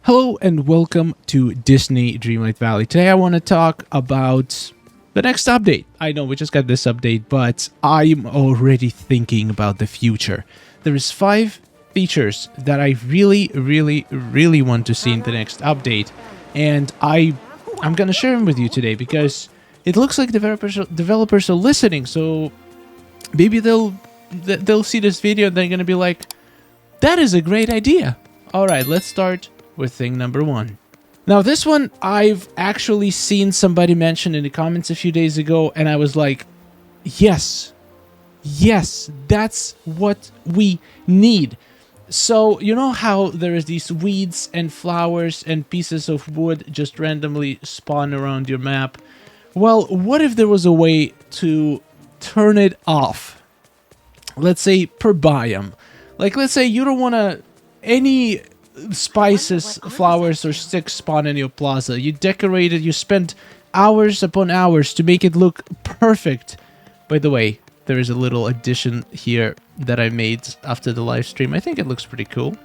Hello and welcome to Disney Dreamlight Valley. Today I want to talk about the next update. I know we just got this update, but I'm already thinking about the future. There's 5 features that I really want to see in the next update, and I'm gonna share them with you today because it looks like developers are listening. So maybe they'll see this video and they're gonna be like, "That is a great idea." All right, let's start with thing number 1. Now, this one I've actually seen somebody mention in the comments a few days ago, and I was like, yes, that's what we need. So, you know how there is these weeds and flowers and pieces of wood just randomly spawn around your map? Well, what if there was a way to turn it off? Let's say per biome. Like, let's say you don't want to any spices, flowers, or sticks spawn in your plaza. You decorate it, you spend hours upon hours to make it look perfect. By the way, there is a little addition here that I made after the live stream. I think it looks pretty cool.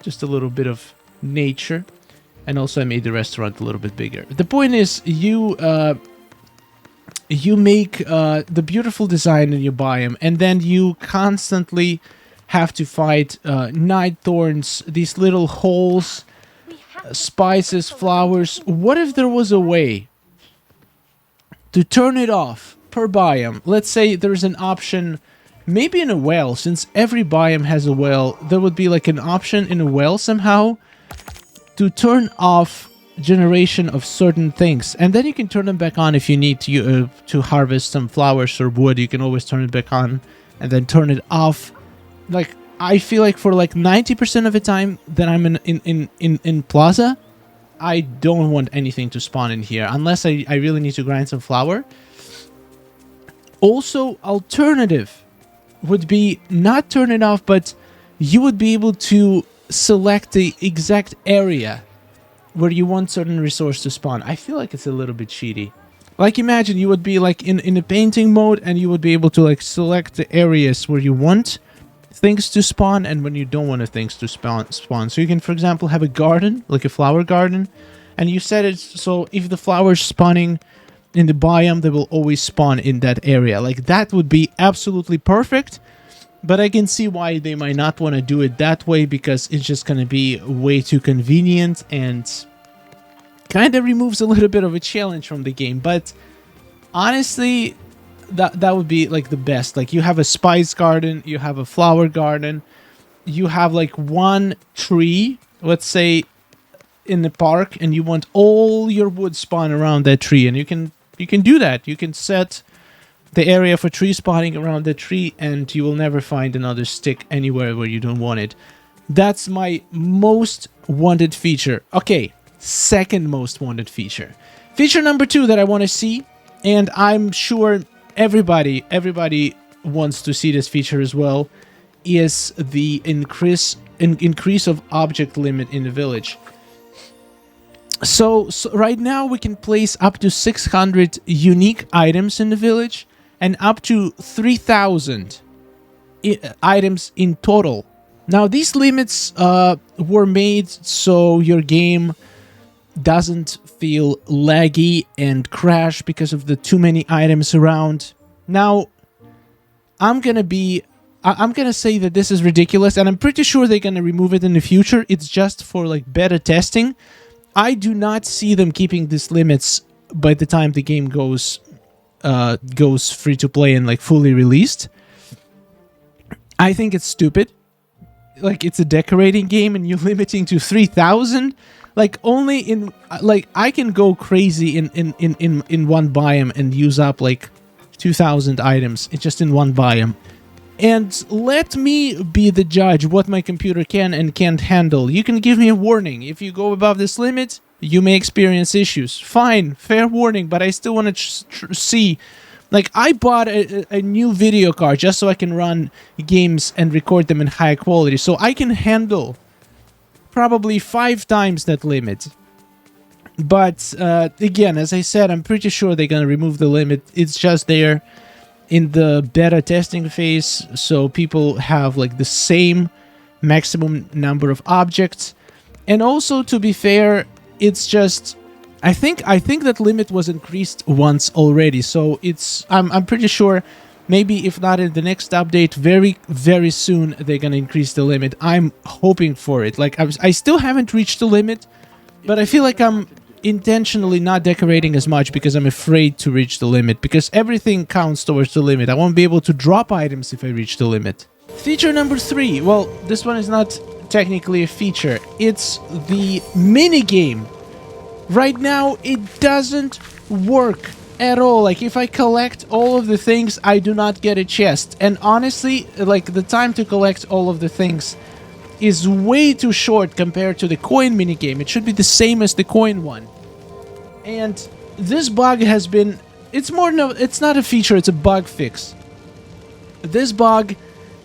Just a little bit of nature. And also I made the restaurant a little bit bigger. The point is, you make the beautiful design in your biome, and then you constantly have to fight night thorns, these little holes, spices, flowers. What if there was a way to turn it off per biome? Let's say there's an option, maybe in a well, since every biome has a well, there would be like an option in a well somehow to turn off generation of certain things, and then you can turn them back on if you need to harvest some flowers or wood. You can always turn it back on and then turn it off. Like, I feel like for like 90% of the time that I'm in Plaza, I don't want anything to spawn in here unless I really need to grind some flour. Also, alternative would be not turn it off, but you would be able to select the exact area where you want certain resource to spawn. I feel like it's a little bit cheaty. Like, imagine you would be like in a painting mode, and you would be able to like select the areas where you want things to spawn and when you don't want things to spawn. So you can, for example, have a garden, like a flower garden, and you set it so if the flowers spawning in the biome, they will always spawn in that area. Like, that would be absolutely perfect. But I can see why they might not want to do it that way, because it's just going to be way too convenient and kind of removes a little bit of a challenge from the game. But honestly, that would be like the best. Like, you have a spice garden, you have a flower garden, you have like one tree, let's say in the park, and you want all your wood spawn around that tree, and you can do that. You can set the area for tree spawning around the tree, and you will never find another stick anywhere where you don't want it. That's my most wanted feature. Okay, second most wanted feature. Feature number 2 that I want to see, and I'm sure everybody wants to see this feature as well, is the increase of object limit in the village. So right now we can place up to 600 unique items in the village and up to 3,000 items in total. Now, these limits were made so your game doesn't feel laggy and crash because of the too many items around. Now, I'm gonna say that this is ridiculous, and I'm pretty sure they're gonna remove it in the future. It's just for like beta testing. I do not see them keeping these limits by the time the game goes free to play and like fully released. I think it's stupid. Like, it's a decorating game and you're limiting to 3,000. Like, only in like, I can go crazy in one biome and use up like 2,000 items just in one biome. And let me be the judge what my computer can and can't handle. You can give me a warning. If you go above this limit, you may experience issues. Fine, fair warning, but I still want to see. Like, I bought a new video card just so I can run games and record them in high quality. So I can handle probably 5 times that limit. But again, as I said, I'm pretty sure they're going to remove the limit. It's just there in the beta testing phase, so people have like the same maximum number of objects. And also, to be fair, it's just I think that limit was increased once already, so I'm pretty sure maybe if not in the next update, very very soon they're gonna increase the limit. I'm hoping for it. Like I still haven't reached the limit, but I feel like I'm intentionally not decorating as much because I'm afraid to reach the limit, because everything counts towards the limit. I won't be able to drop items if I reach the limit. Feature number 3. Well, this one is not technically a feature. It's the mini game. Right now, it doesn't work at all. Like, if I collect all of the things, I do not get a chest. And honestly, like, the time to collect all of the things is way too short compared to the coin minigame. It should be the same as the coin one. And this bug has been... It's not a feature, it's a bug fix. This bug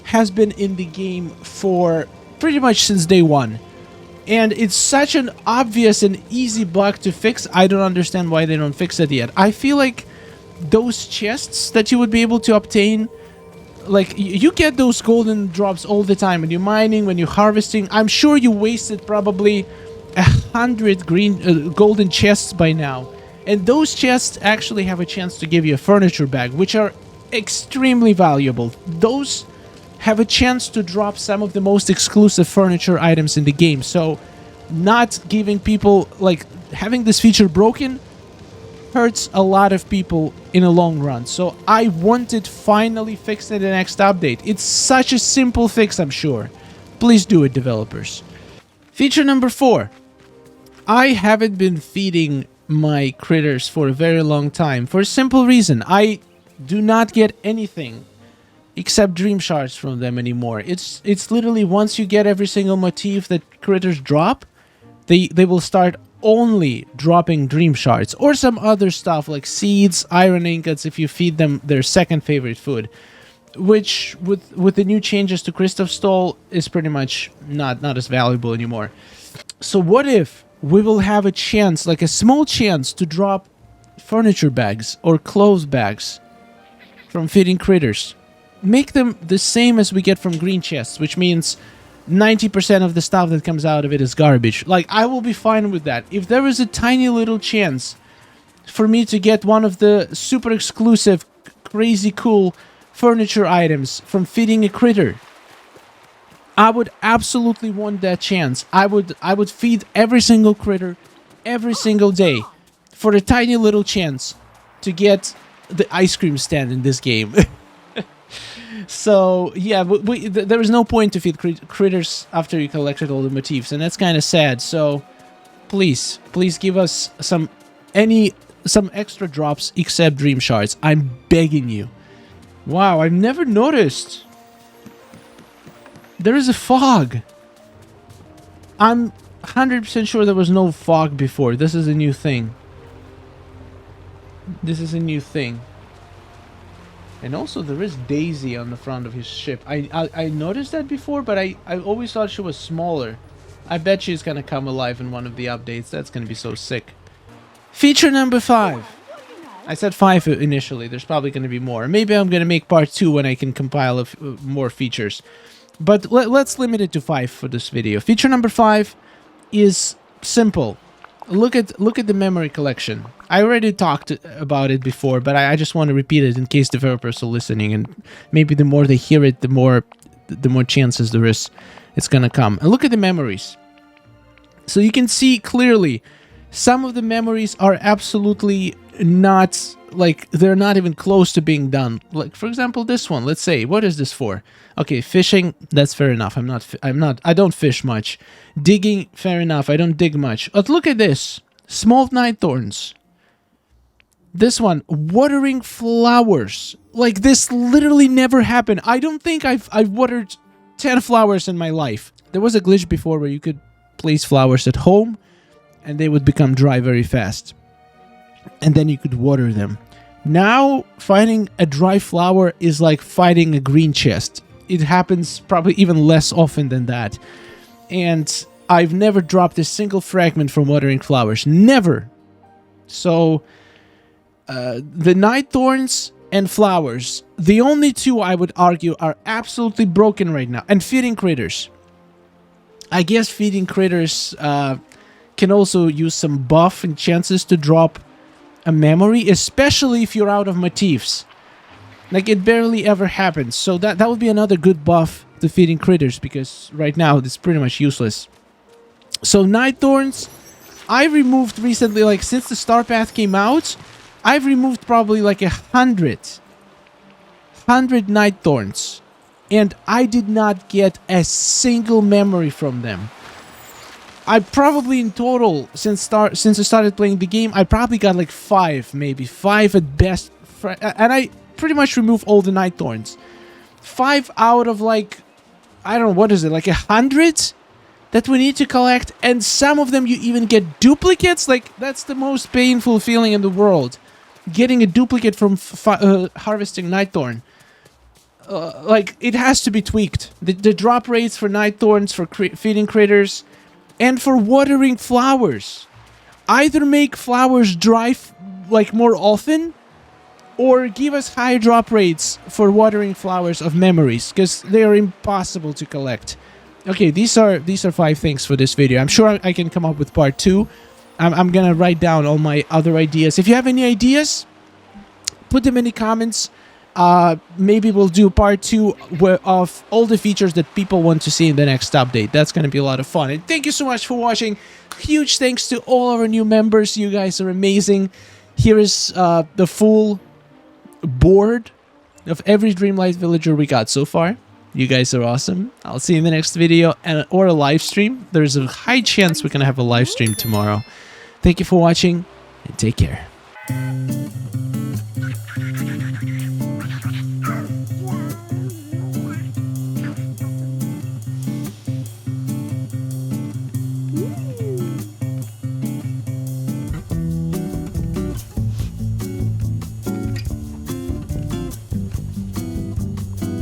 has been in the game for pretty much since day one. And it's such an obvious and easy bug to fix. I don't understand why they don't fix it yet. I feel like those chests that you would be able to obtain, like, you get those golden drops all the time when you're mining, when you're harvesting. I'm sure you wasted probably 100 golden chests by now. And those chests actually have a chance to give you a furniture bag, which are extremely valuable. Those have a chance to drop some of the most exclusive furniture items in the game. So not giving people, like, having this feature broken hurts a lot of people in a long run. So I want it finally fixed in the next update. It's such a simple fix, I'm sure. Please do it, developers. Feature number 4. I haven't been feeding my critters for a very long time for a simple reason. I do not get anything except dream shards from them anymore. It's literally once you get every single motif that critters drop, they will start only dropping dream shards or some other stuff like seeds, iron ingots if you feed them their second favorite food, which with the new changes to Christoph's stall is pretty much not as valuable anymore. So what if we will have a chance, like a small chance, to drop furniture bags or clothes bags from feeding critters? Make them the same as we get from green chests, which means 90% of the stuff that comes out of it is garbage. Like, I will be fine with that. If there is a tiny little chance for me to get one of the super exclusive, crazy cool furniture items from feeding a critter, I would absolutely want that chance. I would feed every single critter every single day for a tiny little chance to get the ice cream stand in this game. So, yeah, there is no point to feed critters after you collected all the motifs, and that's kind of sad. So, please give us some extra drops except dream shards. I'm begging you. Wow, I've never noticed. There is a fog. I'm 100% sure there was no fog before. This is a new thing. This is a new thing. And also, there is Daisy on the front of his ship. I noticed that before, but I always thought she was smaller. I bet she's gonna come alive in one of the updates. That's gonna be so sick. Feature number 5. I said 5 initially. There's probably gonna be more. Maybe I'm gonna make part 2 when I can compile more features. But let's limit it to 5 for this video. Feature number 5 is simple. Look at the memory collection. I already talked about it before, but I just want to repeat it in case developers are listening, and maybe the more they hear it, the more chances there is it's gonna come. And look at the memories. So you can see clearly some of the memories are absolutely not, like, they're not even close to being done. Like, for example, this one. Let's say, what is this for? Okay, fishing, that's fair enough. I don't fish much. Digging, fair enough. I don't dig much. But look at this. Small night thorns. This one, watering flowers. Like, this literally never happened. I don't think I've watered 10 flowers in my life. There was a glitch before where you could place flowers at home and they would become dry very fast. And then you could water them. Now, finding a dry flower is like finding a green chest. It happens probably even less often than that. And I've never dropped a single fragment from watering flowers. Never. So, the night thorns and flowers, the only two I would argue are absolutely broken right now. And feeding critters. I guess feeding critters can also use some buff and chances to drop a memory, especially if you're out of motifs. Like, it barely ever happens. So that would be another good buff to feeding critters, because right now it's pretty much useless. So Night Thorns, I removed recently, like since the Star Path came out, I've removed probably like 100 Night Thorns. And I did not get a single memory from them. I probably in total, since I started playing the game, I probably got like 5, maybe 5 at best. And I pretty much removed all the Night Thorns. 5 out of like, I don't know, what is it, like 100 that we need to collect, and some of them you even get duplicates. Like, that's the most painful feeling in the world, getting a duplicate from harvesting Night Thorn. Like, it has to be tweaked. The drop rates for Night Thorns, for feeding critters, and for watering flowers. Either make flowers dry like more often, or give us higher drop rates for watering flowers of memories, because they are impossible to collect. Okay, these are 5 things for this video. I'm sure I can come up with part 2. I'm gonna write down all my other ideas. If you have any ideas, put them in the comments. Maybe we'll do part 2 of all the features that people want to see in the next update. That's gonna be a lot of fun. And thank you so much for watching. Huge thanks to all our new members. You guys are amazing. Here is the full board of every Dreamlight villager we got so far. You guys are awesome. I'll see you in the next video or a live stream. There's a high chance we're gonna have a live stream tomorrow. Thank you for watching, and take care.